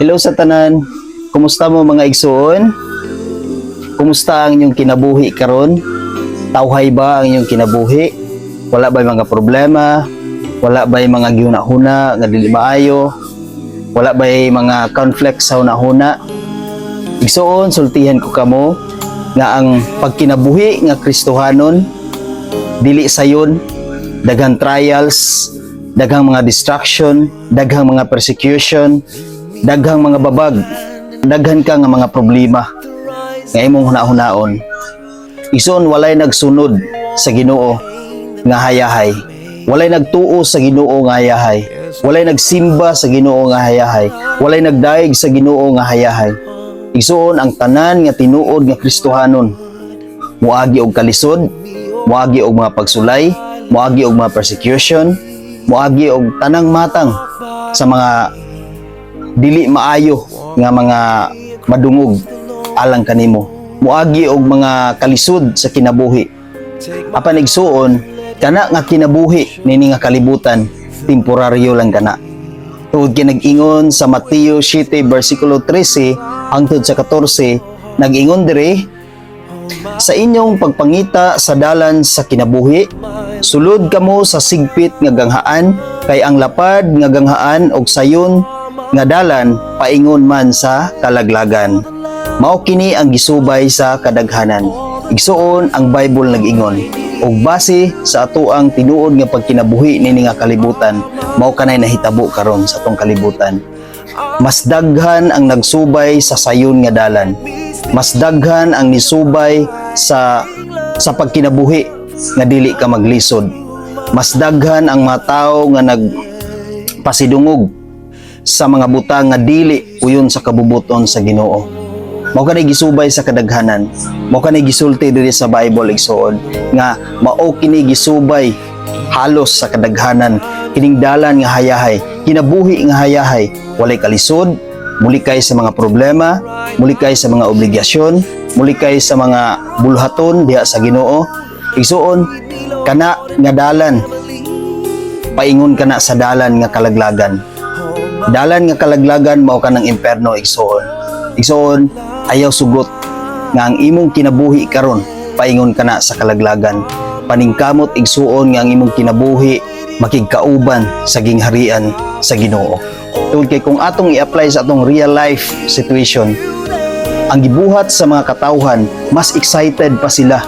Hello sa tanan. Kumusta mo mga igsoon? Kumusta ang inyong kinabuhi karon? Tawhay ba ang inyong kinabuhi? Wala ba mga problema? Wala ba mga gihuna-huna nga dili maayo? Wala ba mga conflict sa hunahuna? Igsoon, sultihan ko kamo nga ang pagkinabuhi nga Kristohanon dili sayon daghang trials, daghang mga distraction, daghang mga persecution, daghang mga babag, daghan ka nga mga problema nga imong hunahunaon. Ison walay nagsunod sa Ginoo nga hayahay, walay nagtuo sa Ginoo nga hayahay, walay nagsimba sa Ginoo nga hayahay, walay nagdaig sa Ginoo nga hayahay. Ison ang tanan nga tinuod nga Kristohanon moagi og kalisod, moagi og mga pagsulay, moagi og mga persecution, moagi og tanang matang sa mga dili maayo nga mga madungog alang kanimo, moagi og mga kalisod sa kinabuhi. Apan igsuon kana nga kinabuhi nini nga kalibutan temporaryo lang kana. Tungod kay nag-ingon sa Mateo 7 versikulo 13 hangtod sa 14, nag-ingon diri, sa inyong pagpangita sa dalan sa kinabuhi, sulod kamo sa sigpit nga ganghaan, kay ang lapad nga ganghaan og sayon nga dalan paingon man sa kalaglagan. Mao kini ang gisubay sa kadaghanan. Igsuon ang Bible nag-ingon, ug base sa atoang tinuod nga pagkinabuhi nini nga kalibutan, mao kanay nahitabo karon sa atong kalibutan. Mas daghan ang nagsubay sa sayon nga dalan. Mas daghan ang nisubay sa pagkinabuhi nga dili ka maglisod. Mas daghan ang mga tawo nga nagpasidungog sa mga butang nga dili uyon sa kabubuton sa Ginoo. Mao kanay gisubay sa kadaghanan. Mao kanay gisulti diri sa Bible igsoon nga mao kini gisubay halos sa kadaghanan kining dalan nga hayahay, kinabuhi nga hayahay, walay kalisod, mulikay sa mga problema, mulikay sa mga obligasyon, mulikay sa mga bulhaton diha sa Ginoo. Igsuon kana nga dalan paingon kana sa dalan nga kalaglagan. Dalan nga kalaglagan mao kanang imperno igsoon. Igsoon ayaw sugot nga ang imong kinabuhi karon paingon kana sa kalaglagan. Paningkamot igsuon nga ang imong kinabuhi makigkauban sa gingharian sa Ginoo. Tungod kay kung atong i-apply sa atong real life situation, ang gibuhat sa mga katawhan, mas excited pa sila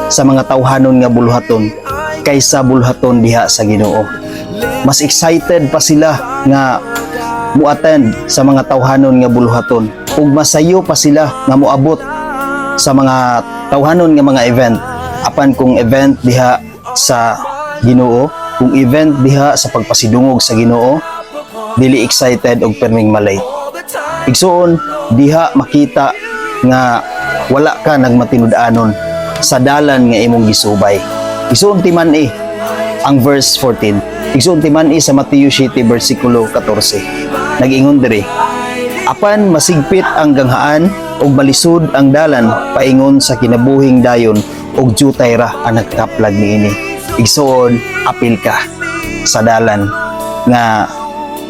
sa mga tawhanon nga buluhaton kaysa buluhaton diha sa Ginoo. Mas excited pa sila nga muattend sa mga tawhanon nga buluhaton, ug masayo pa sila nga moabot sa mga tawhanon nga mga event. Apan kung event diha sa Ginoo, kung event diha sa pagpasidungog sa Ginoo, dili excited og perming malay. Igsuon diha makita nga wala ka nagmatinud-anon sa dalan nga imong gisubay. Igsuon timan ang verse 14. Igsuon timan sa Mateo 7 versikulo 14. Nag-ingon diri, apan masigpit ang ganghaan ug malisod ang dalan paingon sa kinabuhing dayon ug jutay ra ang nagkaplag niini. Igsuon apil ka sa dalan nga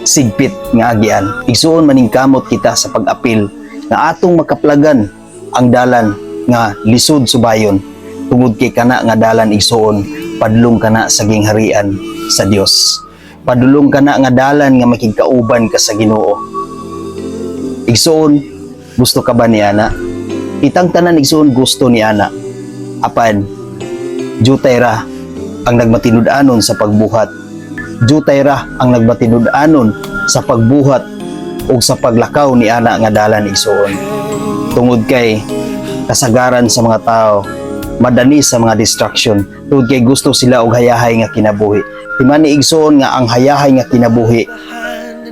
sigpit nga agian. Igsuon maningkamot kita sa pag-apil nga atong makaplagan ang dalan nga lisod subayon. Tungod kay kana nga dalan igsuon, padulong kana sa gingharian sa Dios. Padulong kana nga dalan nga makigkauban ka sa Ginoo. Igsuon, gusto ka ba ni ana? Itang tanan igsuon gusto ni ana. Apan jutay ra ang nagmatinud-anon sa pagbuhat. Jutay ra ang nagmatinud-anon sa pagbuhat o sa paglakaw ni ana nga dalan igsuon. Tungod kay kasagaran sa mga tao, madani sa mga distraction, tungod kay gusto sila og hayahay nga kinabuhi. Timani igsuon nga ang hayahay nga kinabuhi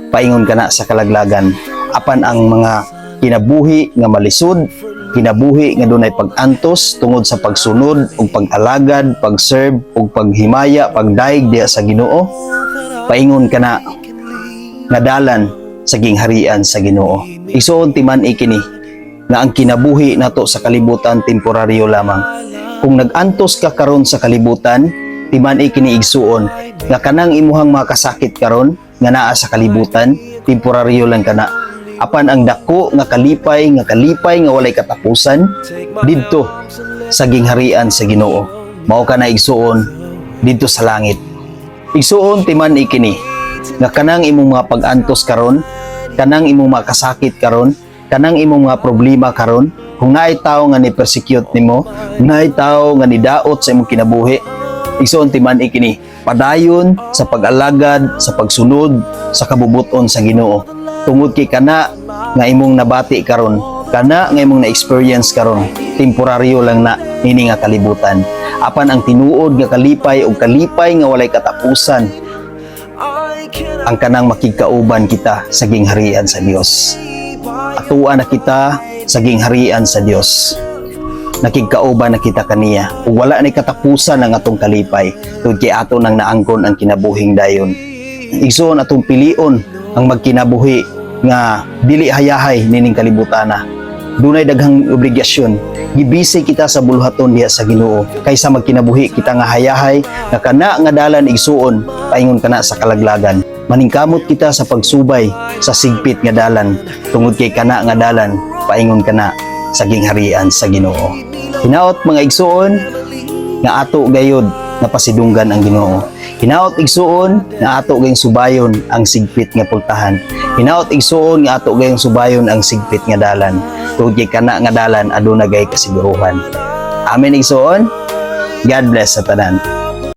paingon kana sa kalaglagan. Apan ang mga kinabuhi nga malisod, kinabuhi nga dunay pag-antos tungod sa pagsunod ug pag-alagad, pag-serve ug paghimaya, pagdaig diha sa Ginoo, paingon kana nga dalan sa gingharian sa Ginoo. Igsuon timan kini nga ang kinabuhi nato sa kalibutan temporaryo lamang. Kung nag-antos ka karon sa kalibutan, timan kini igsuon nga kanang imuhang makasakit karon nga naa sa kalibutan temporaryo lang kana. apan ang dako nga kalipay nga walay katapusan didto sa gingharian sa Ginoo. Mao ka na igsuon didto sa langit. Igsuon timan ikini nga kanang imong mga pag-antos karon, kanang imong mga kasakit karon, kanang imong mga problema karon, kung naay tawo nga ni persecute nimo, naay tawo nga nidaot sa imong kinabuhi, igsuon timan ikini padayon sa pag-alagad, sa pagsunod sa kabubuton sa Ginoo. Tungod kay kana nga imong nabati karon, kana nga imong na-experience karon, temporaryo lang na nini nga kalibutan. Apan ang tinuod nga kalipay o kalipay nga walay katapusan ang kanang makigkauban kita sa gingharian sa Dios. Atuan na kita sa gingharian sa Dios. Nakigkauban na kita kaniya. Ug wala ni katapusan ang atong kalipay tungod kay ato nang naangkon ang kinabuhing dayon. Igsoon atong pilion ang magkinabuhi nga dili hayahay nining kalibutana. Dunay daghang obligasyon. Gibisi kita sa buluhaton diha sa Ginoo kaysa magkinabuhi kita nga hayahay nga kana nga dalan igsuon paingon kana sa kalaglagan. Maningkamot kita sa pagsubay sa sigpit nga dalan tungod kay kana nga dalan paingon kana sa gingharian sa Ginoo. Hinaot mga igsuon nga ato gayud napasidunggan ang Ginoo. Hinaot igsuon nga ato gayong subayon ang sigpit nga pultahan. Hinaot igsuon nga ato gayong subayon ang sigpit nga dalan. Tungod kay kana nga dalan aduna gay kasiguruhan. Amen igsuon. God bless sa tanan.